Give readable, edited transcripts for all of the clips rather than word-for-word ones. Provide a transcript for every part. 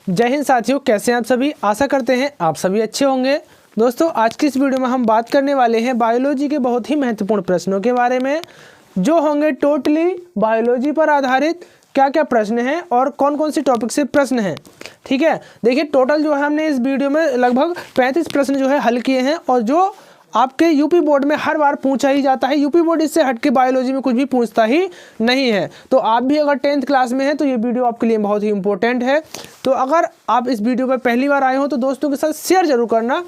जय हिंद साथियों, कैसे हैं आप सभी। आशा करते हैं आप सभी अच्छे होंगे। दोस्तों, आज की इस वीडियो में हम बात करने वाले हैं बायोलॉजी के बहुत ही महत्वपूर्ण प्रश्नों के बारे में, जो होंगे टोटली बायोलॉजी पर आधारित। क्या क्या प्रश्न हैं और कौन कौन से टॉपिक से प्रश्न हैं, ठीक है। देखिए, टोटल जो है हमने इस वीडियो में लगभग 35 प्रश्न जो है हल किए हैं, और जो आपके यूपी बोर्ड में हर बार पूछा ही जाता है। यूपी बोर्ड इससे हटके बायोलॉजी में कुछ भी पूछता ही नहीं है। तो आप भी अगर 10th क्लास में हैं तो ये वीडियो आपके लिए बहुत ही इंपॉर्टेंट है। तो अगर आप इस वीडियो पर पहली बार आए हो तो दोस्तों के साथ शेयर जरूर करना।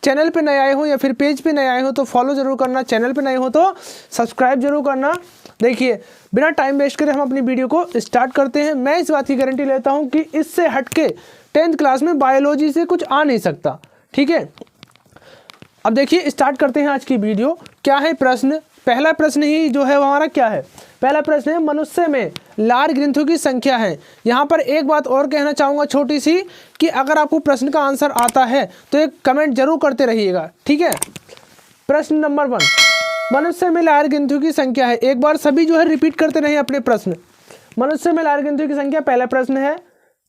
चैनल पे नए आए हो या फिर पेज पे नए आए हो तो फॉलो जरूर करना। चैनल पे नए हो तो सब्सक्राइब जरूर करना। देखिए, बिना टाइम वेस्ट करे हम अपनी वीडियो को स्टार्ट करते हैं। मैं इस बात की गारंटी लेता हूँ कि इससे हटके 10th क्लास में बायोलॉजी से कुछ आ नहीं सकता, ठीक है। अब देखिए, स्टार्ट करते हैं आज की वीडियो। क्या है प्रश्न? पहला प्रश्न ही जो है वो हमारा क्या है? पहला प्रश्न है, मनुष्य में लार ग्रंथियों की संख्या है। यहाँ पर एक बात और कहना चाहूँगा छोटी सी, कि अगर आपको प्रश्न का आंसर आता है तो एक कमेंट जरूर करते रहिएगा, ठीक है। प्रश्न नंबर 1, मनुष्य में लार ग्रंथियों की संख्या है। एक बार सभी जो है रिपीट करते रहिए अपने प्रश्न। मनुष्य में लार ग्रंथियों की संख्या, पहला प्रश्न है।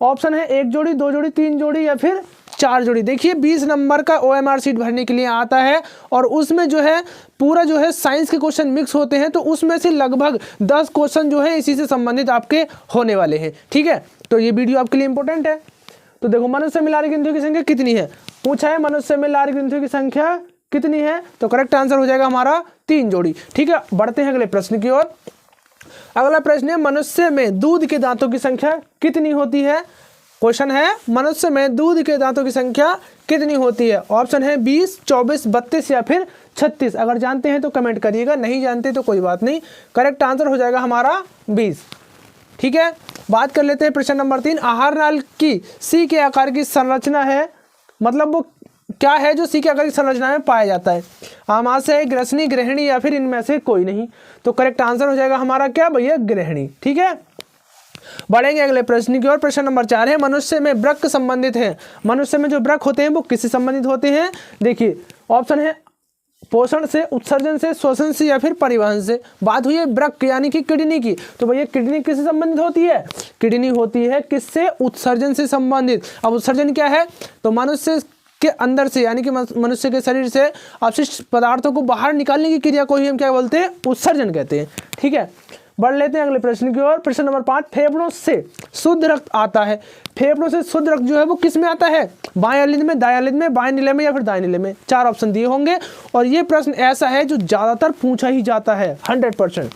ऑप्शन है 1 जोड़ी, 2 जोड़ी, 3 जोड़ी या फिर 4 जोड़ी। देखिए, 20 नंबर का OMR शीट भरने के लिए आता है, और उसमें जो है पूरा जो है साइंस के क्वेश्चन मिक्स होते हैं। तो उसमें से लगभग 10 क्वेश्चन जो है इसी से संबंधित आपके होने वाले हैं, ठीक है। तो ये वीडियो आपके लिए इंपॉर्टेंट है। तो देखो, मनुष्य में लार ग्रंथियों की संख्या कितनी है पूछा है। मनुष्य में लार ग्रंथियों की संख्या कितनी है? तो करेक्ट आंसर हो जाएगा हमारा 3 जोड़ी, ठीक है। बढ़ते हैं अगले प्रश्न की ओर। अगला प्रश्न है, मनुष्य में दूध के दांतों की संख्या कितनी होती है? क्वेश्चन है, मनुष्य में दूध के दांतों की संख्या कितनी होती है? ऑप्शन है 20, 24, 32 या फिर 36। अगर जानते हैं तो कमेंट करिएगा, नहीं जानते तो कोई बात नहीं। करेक्ट आंसर हो जाएगा हमारा 20, ठीक है। बात कर लेते हैं प्रश्न नंबर 3। आहार नाल की सी के आकार की संरचना है, मतलब वो क्या है जो सी के आकार की संरचना में पाया जाता है? आमाशय, ग्रसनी, ग्रहणी या फिर इनमें से कोई नहीं। तो करेक्ट आंसर हो जाएगा हमारा क्या भैया? ग्रहणी, ठीक है। बढ़ेंगे अगले प्रश्न की ओर। प्रश्न नंबर 4 है, मनुष्य में वृक्क संबंधित है। मनुष्य में जो वृक्क होते हैं वो किससे संबंधित होते हैं? देखिए, ऑप्शन है पोषण से, उत्सर्जन से, श्वसन से या फिर परिवहन से। बात हुई है वृक्क यानी कि किडनी की, तो भैया किडनी किससे संबंधित होती है? किडनी होती है किससे? उत्सर्जन से संबंधित। अब उत्सर्जन क्या है? तो मनुष्य के अंदर से यानी कि मनुष्य के शरीर से अपशिष्ट पदार्थों को बाहर निकालने की क्रिया को ही हम क्या बोलते हैं? उत्सर्जन कहते हैं, ठीक है। बढ़ लेते हैं अगले प्रश्न की ओर। प्रश्न नंबर 5, फेफड़ों से शुद्ध रक्त आता है। फेफड़ों से शुद्ध रक्त जो है वो किस में आता है? बाएं अलिंद में, दाएं अलिंद में, बाएं नीले में या फिर दाएं नीले में। 4 ऑप्शन दिए होंगे, और ये प्रश्न ऐसा है जो ज्यादातर पूछा ही जाता है 100%।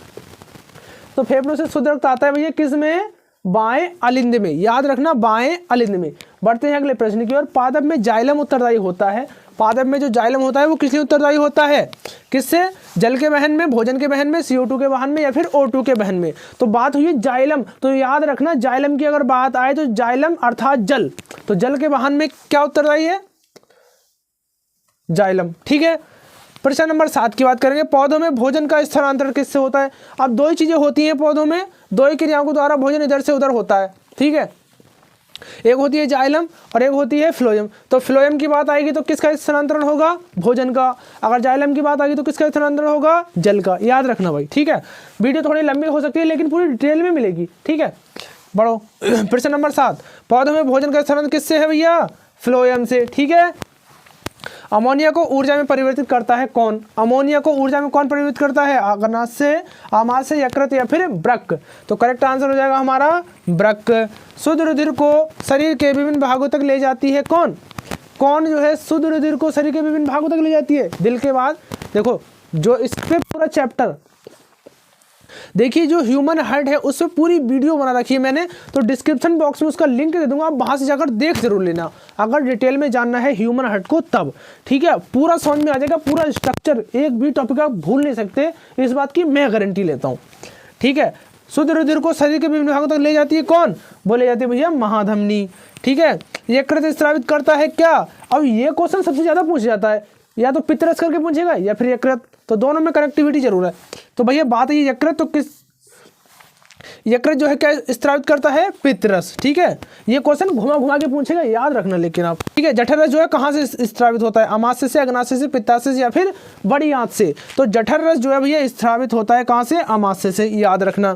तो फेफड़ों से शुद्ध रक्त आता है भैया किस में? बाएं अलिंद में, याद रखना, बाएं अलिंद में। बढ़ते हैं अगले प्रश्न की ओर। पादप में जाइलम उत्तरदायी होता है। पादप में जो जाइलम होता है वो किस लिए उत्तरदायी होता है? किससे? जल के वहन में, भोजन के वहन में, CO2 के वहन में या फिर O2 के वहन में। तो बात हुई जाइलम, तो याद रखना जाइलम की अगर बात आए तो जाइलम अर्थात जल, तो जल के वहन में क्या उत्तरदायी है? जाइलम, ठीक है। प्रश्न नंबर 7 की बात करेंगे। पौधों में भोजन का स्थानांतरण किससे होता है? अब 2 ही चीजें होती हैं पौधों में, 2 ही क्रियाओं के द्वारा भोजन इधर से उधर होता है, ठीक है। एक होती है जाइलम और एक होती है फ्लोएम। तो फ्लोएम की बात आएगी तो किसका स्थानांतरण होगा? भोजन का। अगर जाइलम की बात आएगी तो किसका स्थानांतरण होगा? जल का। याद रखना भाई, ठीक है। वीडियो थोड़ी लंबी हो सकती है लेकिन पूरी डिटेल में मिलेगी, ठीक है। बढ़ो, प्रश्न नंबर 7, पौधों में भोजन का स्थानांतरण किससे है भैया? फ्लोएम से, ठीक है। अमोनिया को ऊर्जा में परिवर्तित करता है कौन? अमोनिया को ऊर्जा में कौन परिवर्तित करता है? आग्नाशय, आमाशय, यकृत या फिर वृक्क। तो करेक्ट आंसर हो जाएगा हमारा वृक्क। शुद्ध रुधिर को शरीर के विभिन्न भागों तक ले जाती है कौन? कौन जो है शुद्ध रुधिर को शरीर के विभिन्न भागों तक ले जाती है? दिल के बाद। देखो, जो इस पे पूरा चैप्टर देखिए, जो ह्यूमन हार्ट है उस पर पूरी वीडियो बना रखी है मैंने, तो डिस्क्रिप्शन बॉक्स में उसका लिंक दे दूंगा, आप वहां से जाकर देख जरूर लेना अगर डिटेल में जानना है ह्यूमन हार्ट को तब, ठीक है। पूरा समझ में आ जाएगा, पूरा स्ट्रक्चर, एक भी टॉपिक आप भूल नहीं सकते, इस बात की मैं गारंटी लेता हूँ, ठीक है। शुद्ध रुधिर को शरीर के विभिन्न भागों तक ले जाती है कौन? बोले जाती है भैया महाधमनी, ठीक है। यकृत स्रावित करता है क्या? अब ये क्वेश्चन सबसे ज्यादा पूछा जाता है, या तो पित्तरस करके पूछेगा या फिर यकृत, तो दोनों में कनेक्टिविटी जरूर है। तो भैया बात है यकृत, तो किस यकृत जो है क्या स्रावित करता है? पित्तरस, ठीक है। ये क्वेश्चन घुमा घुमा के पूछेगा, याद रखना लेकिन आप, ठीक है। जठर रस जो है कहाँ से स्रावित होता है? अमाशय से, अग्नाशय से, पित्ताशय से या फिर बड़ी आंत से। तो जठर रस जो है भैया स्रावित होता है कहाँ से? अमाशय से, याद रखना।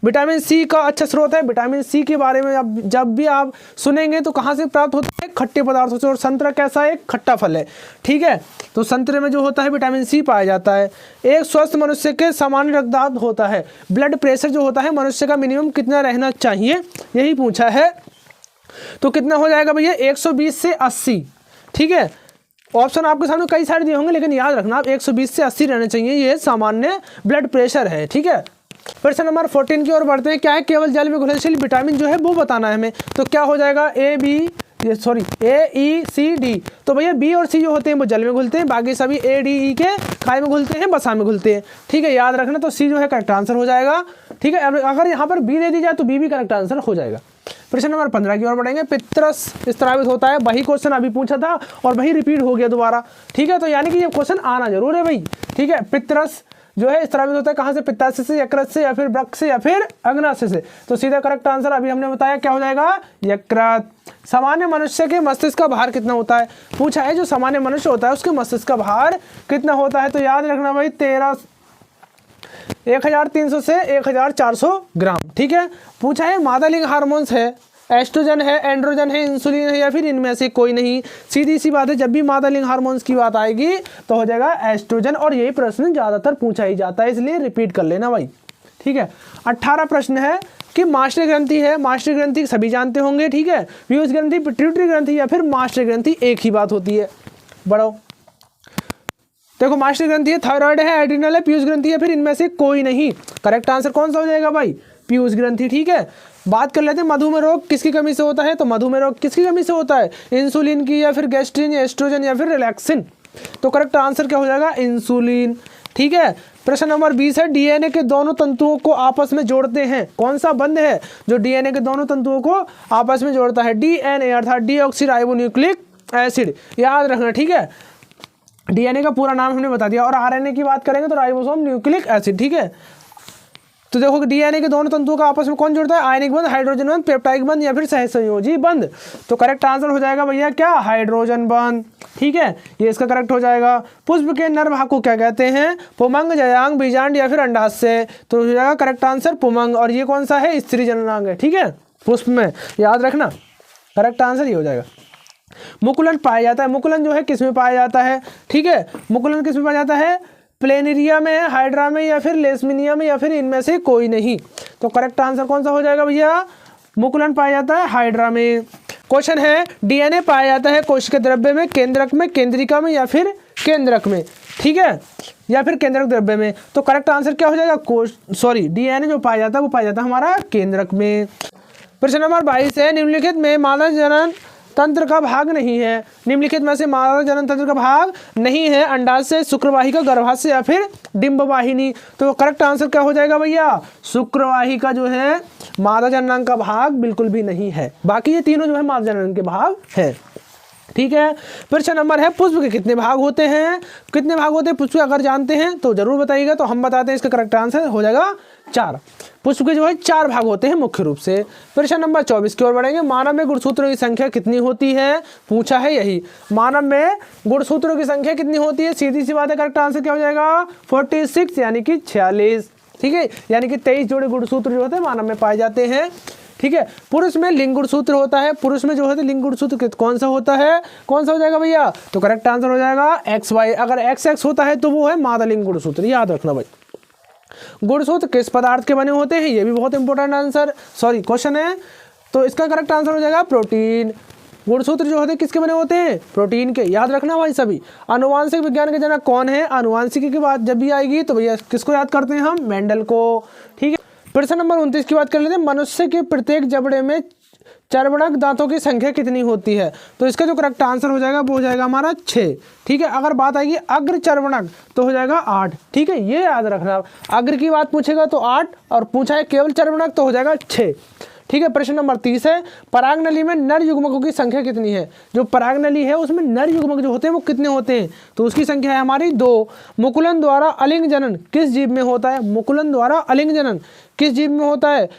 विटामिन सी का अच्छा स्रोत है। विटामिन सी के बारे में अब जब भी आप सुनेंगे तो कहाँ से प्राप्त होता है? खट्टे पदार्थों से। और संतरा कैसा है? खट्टा फल है, ठीक है। तो संतरे में जो होता है विटामिन सी पाया जाता है। एक स्वस्थ मनुष्य के सामान्य रक्तदाब होता है। ब्लड प्रेशर जो होता है मनुष्य का मिनिमम कितना रहना चाहिए, यही पूछा है। तो कितना हो जाएगा भैया? 120 से 80, ठीक है। ऑप्शन आपके सामने कई सारे दिए होंगे, लेकिन याद रखना आप 120 से 80 रहने चाहिए, ये सामान्य ब्लड प्रेशर है, ठीक है। प्रश्न नंबर 14 की ओर बढ़ते हैं। क्या है? केवल जल में घुलनशील विटामिन जो है वो बताना है हमें। तो क्या हो जाएगा? ए ई सी डी। तो भैया बी और सी जो होते हैं वो जल में घुलते हैं, बाकी सभी ए डी ई के खाए में घुलते हैं, बसा में घुलते हैं, ठीक है। याद रखना, तो सी जो है करेक्ट आंसर हो जाएगा, ठीक है। अगर यहाँ पर बी दे दी जाए तो बी भी करेक्ट आंसर हो जाएगा। प्रश्न नंबर 15 की ओर बढ़ेंगे। पित्रस स्रावित होता है। वही क्वेश्चन अभी पूछा था और वही रिपीट हो गया दोबारा, ठीक है। तो यानी कि ये क्वेश्चन आना जरूर है भाई, ठीक है। पित्रस जो है स्रावित होता है कहाँ से? पित्ताशय से, यकृत से, या फिर वृक्क से, या फिर अग्नाशय से। तो सीधा करेक्ट आंसर अभी हमने बताया क्या हो जाएगा? यकृत। सामान्य मनुष्य के मस्तिष्क का भार कितना होता है? पूछा है जो सामान्य मनुष्य होता है उसके मस्तिष्क का भार कितना होता है? तो याद रखना भाई 1300 से 1400 ग्राम, ठीक है। पूछा है मादा लिंग हार्मोन्स है, एस्ट्रोजन है, एंड्रोजन है, इंसुलिन है, या फिर इनमें से कोई नहीं। सीधी सी बात है, जब भी मादा लिंग हार्मोन्स की बात आएगी तो हो जाएगा एस्ट्रोजन। और यही प्रश्न ज्यादातर पूछा ही जाता है, इसलिए रिपीट कर लेना भाई, ठीक है। 18 प्रश्न है कि मास्टर ग्रंथि है। मास्टर ग्रंथि सभी जानते होंगे, ठीक है। व्यूज ग्रंथि, पिट्यूटरी ग्रंथि, या फिर मास्टर ग्रंथि, एक ही बात होती है। बढ़ो, देखो मास्टर ग्रंथि है, थायराइड है, एड्रिनल है, पीयूष ग्रंथि है, फिर इनमें से कोई नहीं। करेक्ट आंसर कौन सा हो जाएगा भाई? पीयूष ग्रंथि, ठीक है। बात कर लेते हैं मधुमेह रोग किसकी कमी से होता है। तो मधुमेह रोग किसकी कमी से होता है? इंसुलिन की, या फिर गैस्ट्रिन, या एस्ट्रोजन, या फिर रिलैक्सिन। तो करेक्ट आंसर क्या हो जाएगा? इंसुलिन, ठीक है। प्रश्न नंबर 20 है। डीएनए के दोनों तंतुओं को आपस में जोड़ते हैं कौन सा बंध है जो डीएनए के दोनों तंतुओं को आपस में जोड़ता है? डीएनए अर्थात डीऑक्सीराइबोन्यूक्लिक एसिड। याद रखना, ठीक है। डीएनए का पूरा नाम हमने बता दिया। और आरएनए की बात करेंगे तो राइबोसोम न्यूक्लिक एसिड, ठीक है। तो देखो डीएनए के दोनों तंतुओं का आपस में कौन जुड़ता है? आयनिक बंध, हाइड्रोजन बंध, पेप्टाइड बंध, या फिर सहसंयोजी बंध। तो करेक्ट आंसर हो जाएगा भैया क्या? हाइड्रोजन बंध, ठीक है। ये इसका करेक्ट हो जाएगा। पुष्प के नर भाग को क्या कहते हैं? पुमंग, जयांग, बीजांड, या फिर अंडाशय। तो हो जाएगा करेक्ट आंसर पुमंग। और ये कौन सा है? स्त्री जननांग है, ठीक है, पुष्प में। याद रखना, करेक्ट आंसर ये हो जाएगा। मुकुलन पाया जाता है। मुकुलन जो है किस में पाया जाता है? ठीक है, मुकुलन किस में पाया जाता है? प्लेनेरिया में, हाइड्रा में, या फिर लेसमिनिया में, या फिर इनमें से कोई नहीं। तो करेक्ट आंसर कौन सा हो जाएगा भैया? मुकुलन पाया जाता है हाइड्रा में। क्वेश्चन है डीएनए पाया जाता है कोशिका द्रव्य में, केंद्रक में, केंद्रिका में, या फिर केंद्रक में, ठीक है, या फिर केंद्रक द्रव्य में। तो करेक्ट आंसर क्या हो जाएगा? डीएनए जो पाया जाता है वो पाया जाता है हमारा केंद्रक में। प्रश्न नंबर 22 है। निम्नलिखित में मानव जनन तंत्र का भाग नहीं है। निम्नलिखित में से मानव जनन तंत्र का भाग नहीं है? अंडाशय, शुक्रवाहिका, गर्भाशय, या फिर डिंबवाहिनी। तो करेक्ट आंसर क्या हो जाएगा भैया? शुक्रवाहिका जो है मादा जनन का भाग बिल्कुल भी नहीं है। बाकी ये तीनों जो है मादा जनन के भाग है, ठीक है। प्रश्न नंबर है पुष्प के कितने भाग होते हैं? कितने भाग होते हैं पुष्प के? अगर जानते हैं तो जरूर बताइएगा। तो हम बताते हैं, इसका करेक्ट आंसर हो जाएगा 4। पुष्प के जो है 4 भाग होते हैं मुख्य रूप से। प्रश्न नंबर 24 की ओर बढ़ेंगे। मानव में गुणसूत्रों की संख्या कितनी होती है? पूछा है यही, मानव में गुणसूत्रों की संख्या कितनी होती है? सीधी सी बात है, करेक्ट आंसर क्या हो जाएगा? 46 यानी कि 46, ठीक है। यानी कि 23 जोड़े गुणसूत्र जो होते हैं मानव में पाए जाते हैं, ठीक है। पुरुष में लिंग गुणसूत्र होता है। पुरुष में जो है लिंग गुणसूत्र कौन सा होता है? कौन सा हो जाएगा भैया? तो करेक्ट आंसर हो जाएगा XY। अगर XX होता है तो वो है मादा लिंग गुणसूत्र। याद रखना भाई। गुणसूत्र किस पदार्थ के बने होते हैं? ये भी बहुत इंपॉर्टेंट आंसर क्वेश्चन है। तो इसका करेक्ट आंसर हो जाएगा प्रोटीन। गुणसूत्र जो होते हैं किसके बने होते हैं? प्रोटीन के। याद रखना भाई सभी। आनुवांशिक विज्ञान के जनक कौन है? आनुवांशिकी की बात जब भी आएगी तो भैया किसको याद करते हैं हम? मेंडल को, ठीक है। प्रश्न नंबर 29 की बात कर लेते हैं। मनुष्य के प्रत्येक जबड़े में चर्वणक दांतों की संख्या कितनी होती है? तो इसका जो करेक्ट आंसर हो जाएगा वो हो जाएगा हमारा 6, ठीक है। अगर बात आएगी अग्र चर्वणक तो हो जाएगा 8, ठीक है। ये याद रखना, अग्र की बात पूछेगा तो 8, और पूछा है केवल चर्वणक तो हो जाएगा 6, ठीक है। प्रश्न नंबर 30 है। परागनली में नर युग्मकों की संख्या कितनी है? जो परागनली है उसमें नर युग्मक जो होते हैं वो कितने होते हैं? तो उसकी संख्या है हमारी 2। मुकुलन द्वारा अलिंग जनन किस जीव में होता है? मुकुलन द्वारा अलिंग जनन किस जीव में होता है?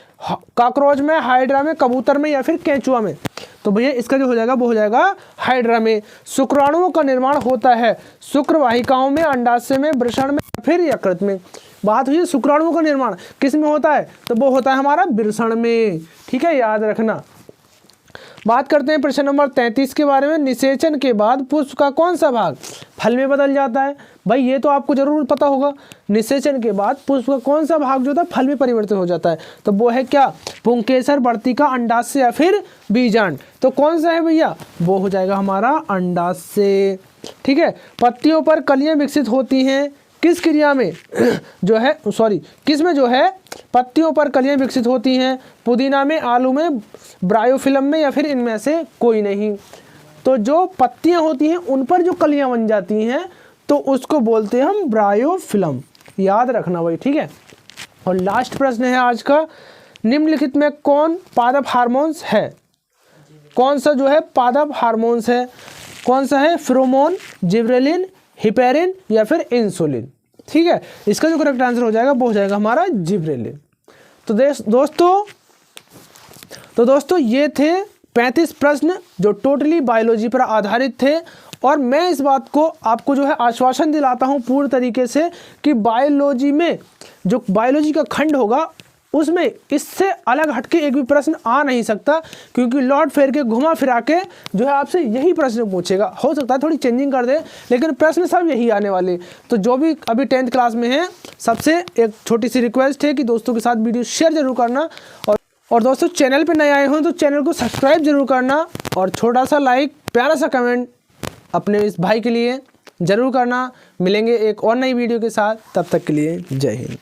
कॉकरोच में, हाइड्रा में, कबूतर में, या फिर केंचुआ में? तो भैया इसका जो हो जाएगा वो हो जाएगा हाइड्रा में। शुक्राणुओं का निर्माण होता है शुक्रवाहिकाओं में, अंडाशय में, वृषण में, फिर यकृत में। बात हुई है शुक्राणुओं का निर्माण किस में होता है, तो वो होता है हमारा वृषण में। ठीक है, याद रखना। बात करते हैं प्रश्न नंबर 33 के बारे में। निषेचन के बाद पुष्प का कौन सा भाग फल में बदल जाता है? भाई ये तो आपको जरूर पता होगा, निषेचन के बाद पुष्प का कौन सा भाग जो होता है फल में परिवर्तित हो जाता है, तो वो है क्या? पुंकेसर, वर्तिका, अंडाशय या फिर बीजांड। तो कौन सा है भैया? वो हो जाएगा हमारा अंडाशय। ठीक है, पत्तियों पर कलियां विकसित होती हैं किस क्रिया में जो है किस में जो है पत्तियों पर कलियां विकसित होती हैं? पुदीना में, आलू में, ब्रायोफिल्म में या फिर इनमें से कोई नहीं। तो जो पत्तियां होती हैं उन पर जो कलियां बन जाती हैं तो उसको बोलते हैं हम ब्रायोफिल्म। याद रखना भाई। ठीक है, और लास्ट प्रश्न है आज का, निम्नलिखित में कौन पादप हार्मोन्स है? कौन सा जो है पादप हार्मोन्स है? कौन सा है? फेरोमोन, जिबरेलिन, हिपेरिन या फिर इंसुलिन। ठीक है, इसका जो करेक्ट आंसर हो जाएगा वो हो जाएगा हमारा जिबरेलिन। तो दोस्तों ये थे 35 प्रश्न जो टोटली बायोलॉजी पर आधारित थे। और मैं इस बात को आपको जो है आश्वासन दिलाता हूँ पूर्ण तरीके से कि बायोलॉजी में जो बायोलॉजी का खंड होगा उसमें इससे अलग हटके एक भी प्रश्न आ नहीं सकता, क्योंकि लौट फेर के घुमा फिरा के जो है आपसे यही प्रश्न पूछेगा। हो सकता है थोड़ी चेंजिंग कर दे, लेकिन प्रश्न सब यही आने वाले। तो जो भी अभी 10th क्लास में है, सबसे एक छोटी सी रिक्वेस्ट है कि दोस्तों के साथ वीडियो शेयर जरूर करना, और दोस्तों चैनल पे नए आए हो तो चैनल को सब्सक्राइब जरूर करना, और छोटा सा लाइक, प्यारा सा कमेंट अपने इस भाई के लिए जरूर करना। मिलेंगे एक और नई वीडियो के साथ, तब तक के लिए जय हिंद।